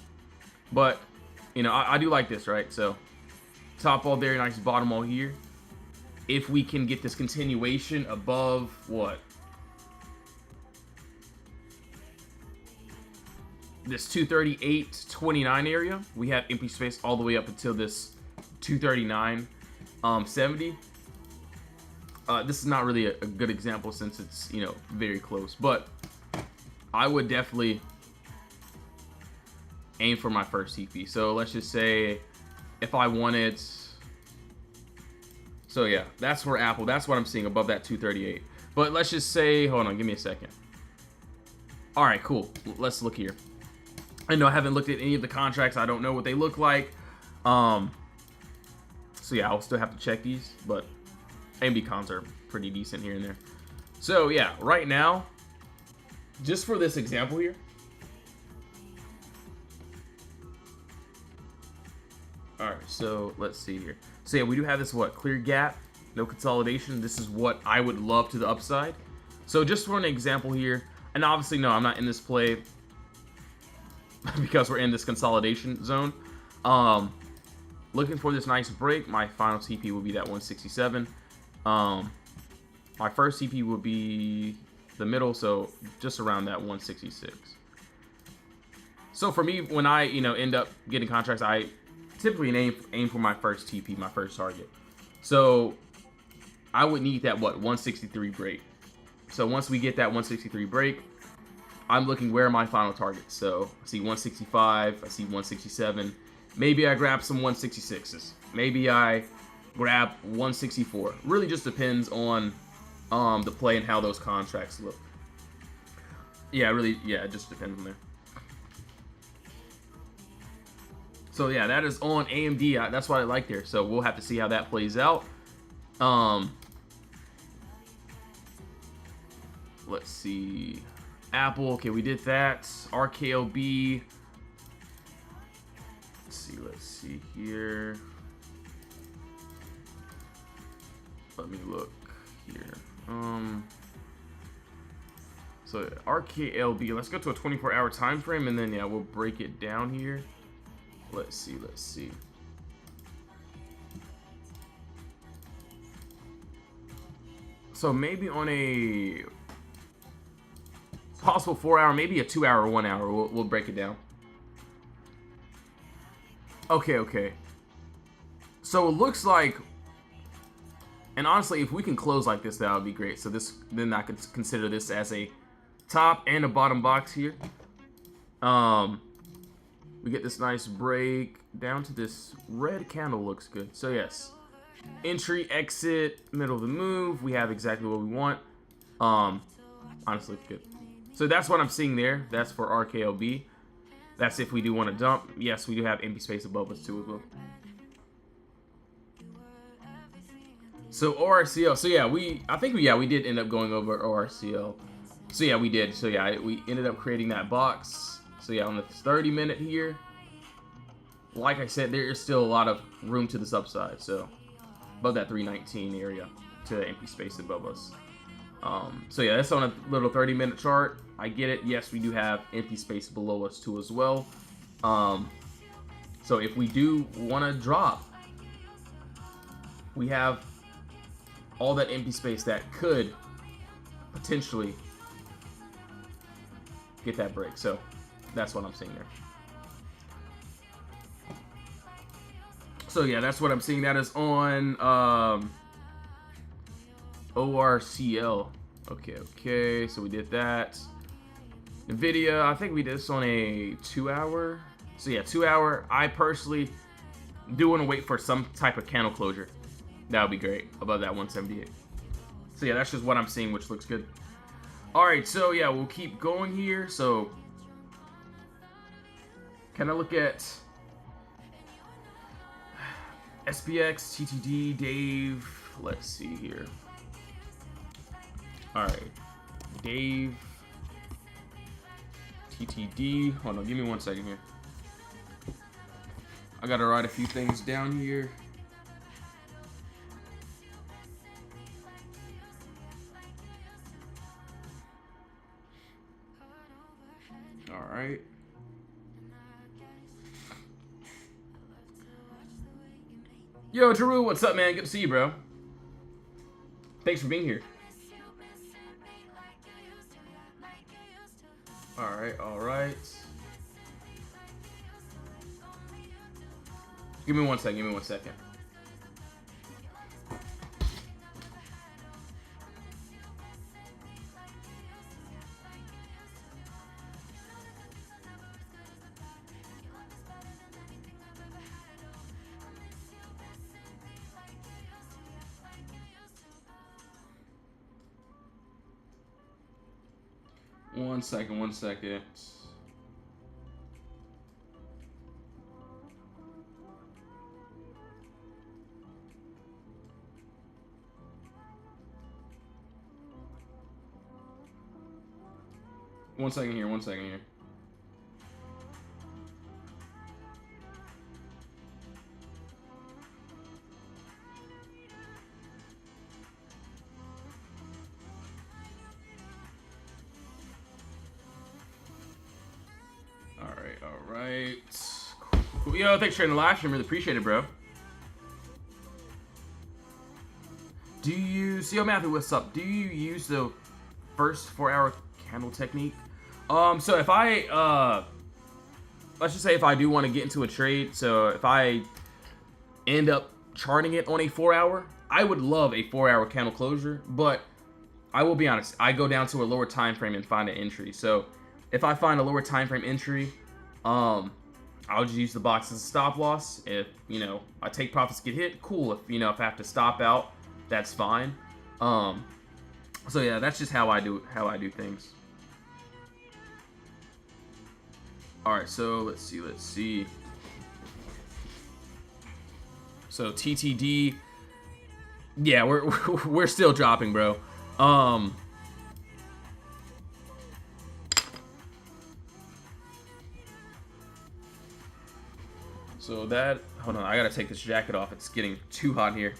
But you know, I do like this, right? So top all there, nice bottom all here. If we can get this continuation above what? This 238.29 area, we have empty space all the way up until this 239.70. This is not really a good example since it's, you know, very close, but I would definitely aim for my first TP. So let's just say if I wanted, so yeah, that's for Apple. That's what I'm seeing above that 238. But let's just say, hold on, give me a second. All right, cool. Let's look here. I know I haven't looked at any of the contracts. I don't know what they look like. So yeah, I'll still have to check these, but AMD cons are pretty decent here and there. So yeah, right now, just for this example here, all right, so let's see here. So yeah, we do have this, what, clear gap, no consolidation. This is what I would love to the upside. So just for an example here, and obviously, no, I'm not in this play because we're in this consolidation zone. Looking for this nice break. My final TP will be that 167. My first TP will be the middle, so just around that 166. So for me, when I, you know, end up getting contracts, I typically aim for my first TP, my first target. So I would need that, what, 163 break. So once we get that 163 break, I'm looking where are my final targets. So I see 165, I see 167. Maybe I grab some 166s. Maybe I grab 164. Really just depends on the play and how those contracts look. Yeah, it just depends on there. So yeah, that is on AMD. That's what I like there. So we'll have to see how that plays out. Let's see. Apple, okay, we did that. RKLB. Let's see here. Let me look here. So RKLB, let's go to a 24-hour time frame, and then yeah, we'll break it down here. Let's see. So maybe on a possible 4-hour, maybe a 2-hour, 1 hour, we'll break it down. Okay. So it looks like, and honestly, if we can close like this, that would be great. So then I could consider this as a top and a bottom box here. We get this nice break down to this red candle, looks good. So yes, entry, exit, middle of the move. We have exactly what we want. Honestly, good. So that's what I'm seeing there. That's for RKLB. That's if we do want to dump. Yes, we do have empty space above us too as well. So ORCL. So yeah, I think we did end up going over ORCL. So yeah, we did. So yeah, we ended up creating that box. So yeah, on the 30-minute here, like I said, there is still a lot of room to this upside. So above that 319 area to the empty space above us. So yeah, that's on a little 30-minute chart. I get it. Yes, we do have empty space below us too as well. So if we do want to drop, we have all that empty space that could potentially get that break. So that's what I'm seeing there. So yeah, that's what I'm seeing. That is on ORCL. Okay. So we did that. NVIDIA, I think we did this on a 2-hour. So yeah, 2-hour. I personally do want to wait for some type of candle closure. That would be great above that 178. So yeah, that's just what I'm seeing, which looks good. All right, so yeah, we'll keep going here. So can I look at SPX, TTD, Dave? Let's see here. All right, Dave, TTD. Hold on, give me 1 second here. I gotta write a few things down here. All right. Yo, Drew, what's up, man? Good to see you, bro. Thanks for being here. All right. Give me 1 second. One second. One second here. All right. Cool. Yo, thanks for sharing the live stream. Really appreciate it, bro. Do you, Yo Matthew, what's up? Do you use the first 4-hour candle technique? So if I, let's just say if I do want to get into a trade, so if I end up charting it on a 4-hour, I would love a 4-hour candle closure, but I will be honest, I go down to a lower time frame and find an entry. So if I find a lower time frame entry, I'll just use the box as a stop loss. If, I take profits get hit, cool. If, if I have to stop out, that's fine. So yeah, that's just how I do things. All right, so let's see. So TTD, yeah, we're still dropping, bro. So that, hold on, I gotta take this jacket off. It's getting too hot here.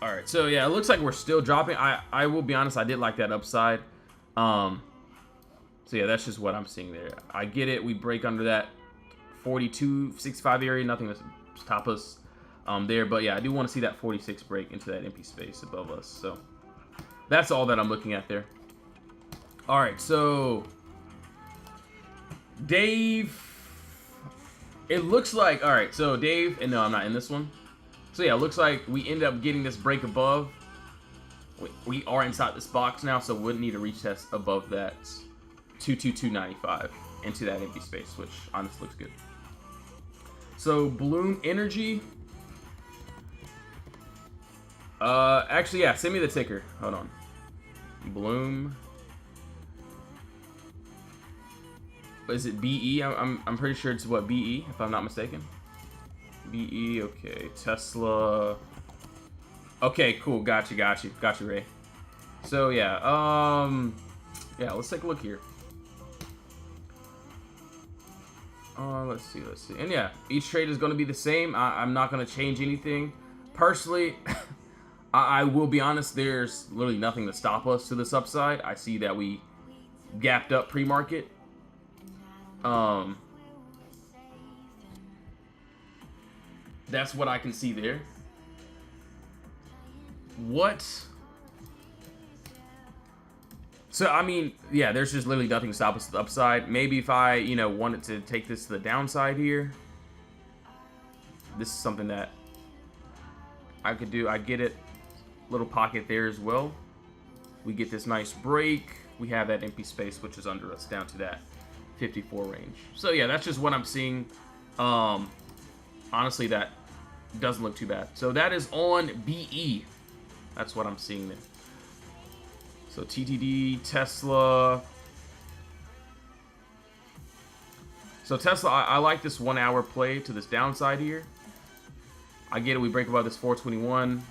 All right, so yeah, it looks like we're still dropping. I will be honest, I did like that upside. So yeah, that's just what I'm seeing there. I get it. We break under that 42.65 area. Nothing to stop us there. But yeah, I do want to see that 46 break into that empty space above us. So that's all that I'm looking at there. All right, so Dave, it looks like, all right, so Dave, and no, I'm not in this one. So yeah, it looks like we end up getting this break above. We are inside this box now, so wouldn't need a retest above that 222.95 into that empty space, which honestly looks good. So Bloom Energy. Actually, yeah, send me the ticker. Hold on. Bloom is it BE? I'm pretty sure it's what, BE, if I'm not mistaken. BE, okay. Tesla. Okay, cool. Got you, Ray. So yeah, yeah, let's take a look here. Let's see. And yeah, each trade is going to be the same. I'm not going to change anything. Personally, I will be honest, there's literally nothing to stop us to this upside. I see that we gapped up pre-market. That's what I can see there. What? So, I mean, yeah, there's just literally nothing to stop us to the upside. Maybe if I, you know, wanted to take this to the downside here. This is something that I could do. I get it. Little pocket there as well. We get this nice break. We have that empty space, which is under us, down to that 54 range. So, yeah, that's just what I'm seeing. Honestly, that doesn't look too bad. So, that is on BE. That's what I'm seeing there. So TTD, Tesla. So Tesla, I like this 1 hour play to this downside here. I get it, we break above this 421.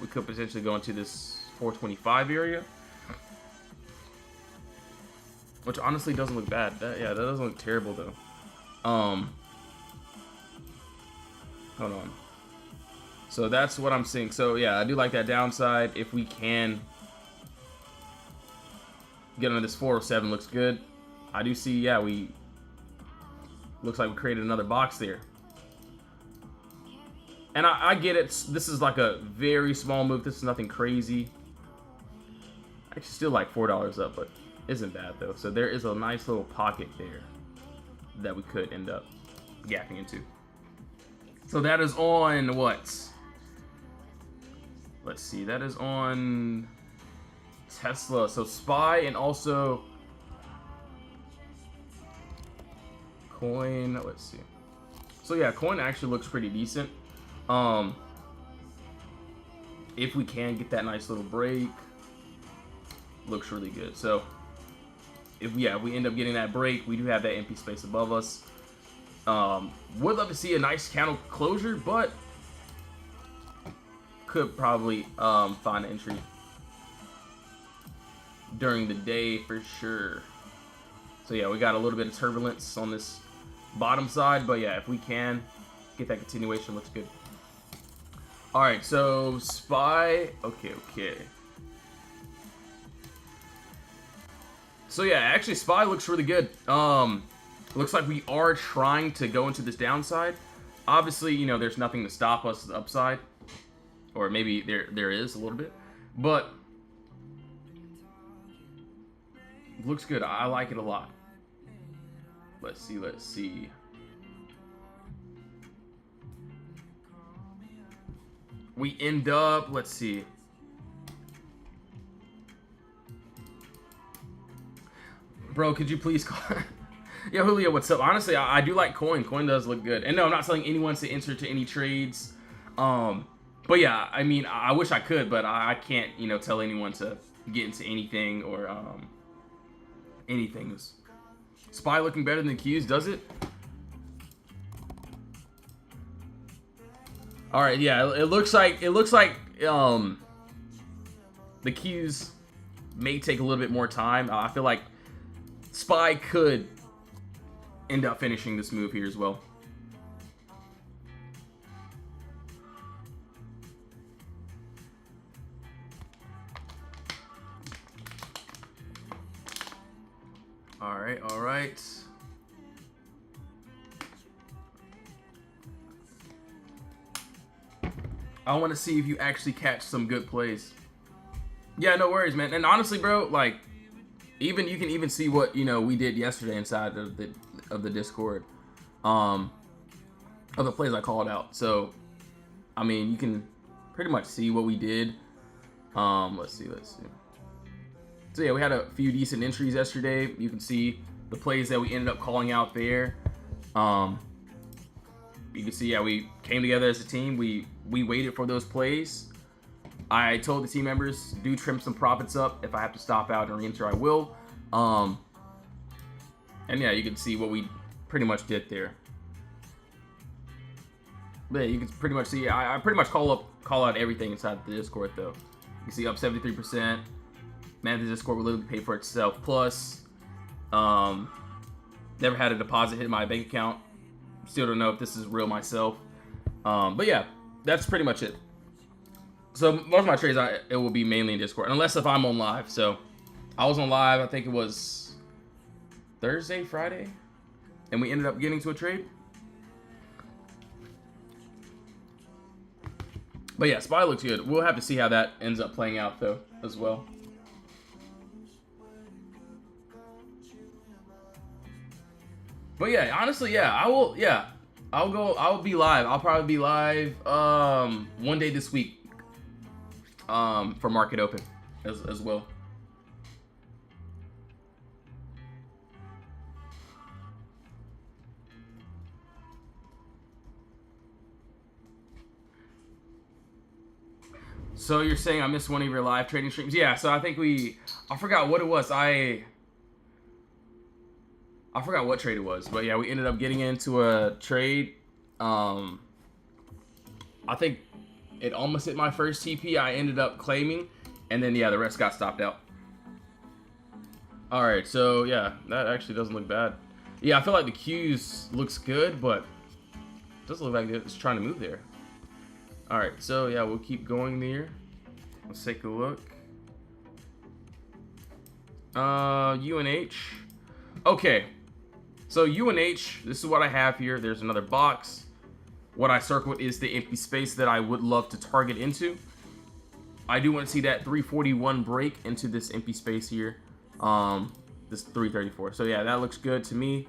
We could potentially go into this 425 area. Which honestly doesn't look bad. Yeah, that doesn't look terrible though. Hold on. So that's what I'm seeing. So yeah, I do like that downside. If we can get under this 407, looks good. I do see, yeah, looks like we created another box there. And I get it. This is like a very small move. This is nothing crazy. I still like $4 up, but isn't bad though. So there is a nice little pocket there that we could end up gapping into. So that is on what? Let's see. That is on Tesla. So SPY and also Coin. Let's see. So yeah, Coin actually looks pretty decent. If we can get that nice little break, looks really good. So if we end up getting that break, we do have that empty space above us. Would love to see a nice candle closure, but could probably find an entry during the day for sure. So yeah, we got a little bit of turbulence on this bottom side, but yeah, if we can get that continuation, looks good. All right, so SPY. Okay. So yeah, actually SPY looks really good. Looks like we are trying to go into this downside. Obviously, you know, there's nothing to stop us to the upside, or maybe there is a little bit, but looks good. I like it a lot. Let's see. We end up, let's see. Bro, could you please call? Yeah, Julio, what's up? Honestly, I do like Coin. Coin does look good. And no, I'm not telling anyone to enter to any trades. But yeah, I mean, I wish I could, but I can't, you know, tell anyone to get into anything or anything. SPY looking better than Qs, does it? All right, yeah, it looks like the Qs may take a little bit more time. I feel like SPY could end up finishing this move here as well. All right. I want to see if you actually catch some good plays. Yeah, no worries, man. And honestly, bro, like, you can even see what, you know, we did yesterday inside of the Discord, of the plays I called out. So, I mean, you can pretty much see what we did. Let's see. So yeah, we had a few decent entries yesterday. You can see the plays that we ended up calling out there. You can see, yeah, we came together as a team. We waited for those plays. I told the team members, do trim some profits up. If I have to stop out and re-enter, I will. And yeah, you can see what we pretty much did there. But yeah, you can pretty much see, I pretty much call out everything inside the Discord though. You can see up 73%. Man, the Discord will literally pay for itself. Plus, never had a deposit hit my bank account. Still don't know if this is real myself. But yeah, that's pretty much it. So most of my trades, it will be mainly in Discord, unless if I'm on live. So I was on live, I think it was Thursday, Friday, and we ended up getting to a trade. But yeah, Spy looks good. We'll have to see how that ends up playing out though, as well. But yeah, honestly, yeah, I'll be live. I'll probably be live one day this week for Market Open as well. So you're saying I missed one of your live trading streams? Yeah, so I think I forgot what it was. I forgot what trade it was, but yeah, we ended up getting into a trade. I think it almost hit my first TP. I ended up claiming, and then yeah, the rest got stopped out. All right, so yeah, that actually doesn't look bad. Yeah, I feel like the Q's looks good, but it doesn't look like it's trying to move there. All right, so yeah, we'll keep going there. Let's take a look. UNH. Okay, so UNH, this is what I have here. There's another box. What I circled is the empty space that I would love to target into. I do want to see that 341 break into this empty space here. This 334. So yeah, that looks good to me.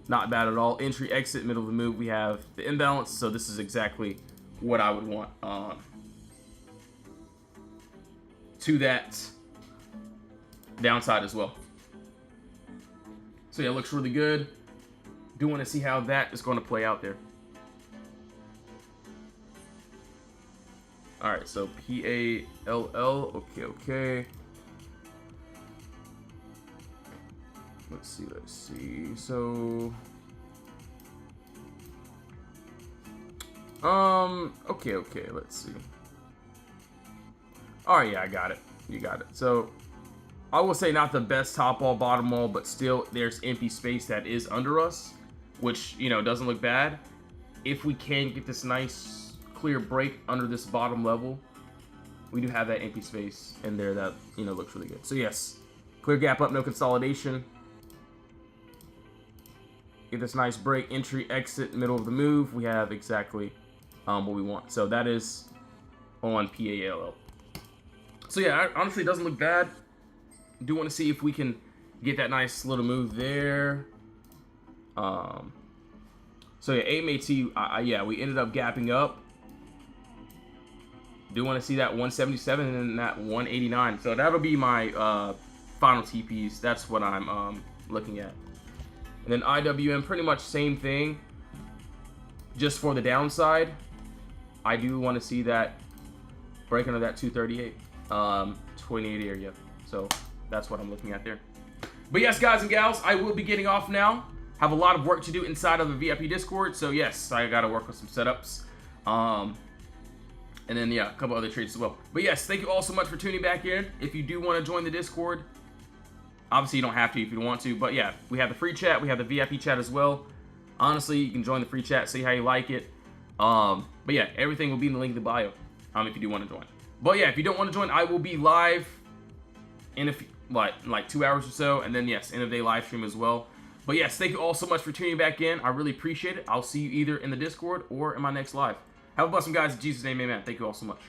Not bad at all. Entry, exit, middle of the move. We have the imbalance. So this is exactly what I would want to that downside as well. So yeah, it looks really good. Do want to see how that is going to play out there. All right, so PALL. Okay. Let's see. So, okay. Let's see. All right, yeah, I got it. You got it. So, I will say not the best top wall, bottom wall, but still there's empty space that is under us, which, you know, doesn't look bad. If we can get this nice clear break under this bottom level, we do have that empty space in there that, you know, looks really good. So yes, clear gap up, no consolidation. Get this nice break, entry, exit, middle of the move. We have exactly what we want. So that is on PALL. So yeah, honestly, it doesn't look bad. Do want to see if we can get that nice little move there. So yeah, AMAT, yeah, we ended up gapping up. Do want to see that 177 and then that 189. So that'll be my final TPs. That's what I'm looking at. And then IWM, pretty much same thing. Just for the downside, I do want to see that break under that 238, 28 area. So that's what I'm looking at there. But yes, guys and gals, I will be getting off now. Have a lot of work to do inside of the VIP Discord. So yes, I got to work with some setups. And then yeah, a couple other trades as well. But yes, thank you all so much for tuning back in. If you do want to join the Discord, obviously you don't have to if you don't want to. But yeah, we have the free chat. We have the VIP chat as well. Honestly, you can join the free chat, see how you like it. But yeah, everything will be in the link in the bio if you do want to join. But yeah, if you don't want to join, I will be live in a few, like 2 hours or so. And then yes, end of day live stream as well. But yes, thank you all so much for tuning back in. I really appreciate it. I'll see you either in the Discord or in my next live. Have a blessed one, guys. In Jesus' name, amen. Thank you all so much.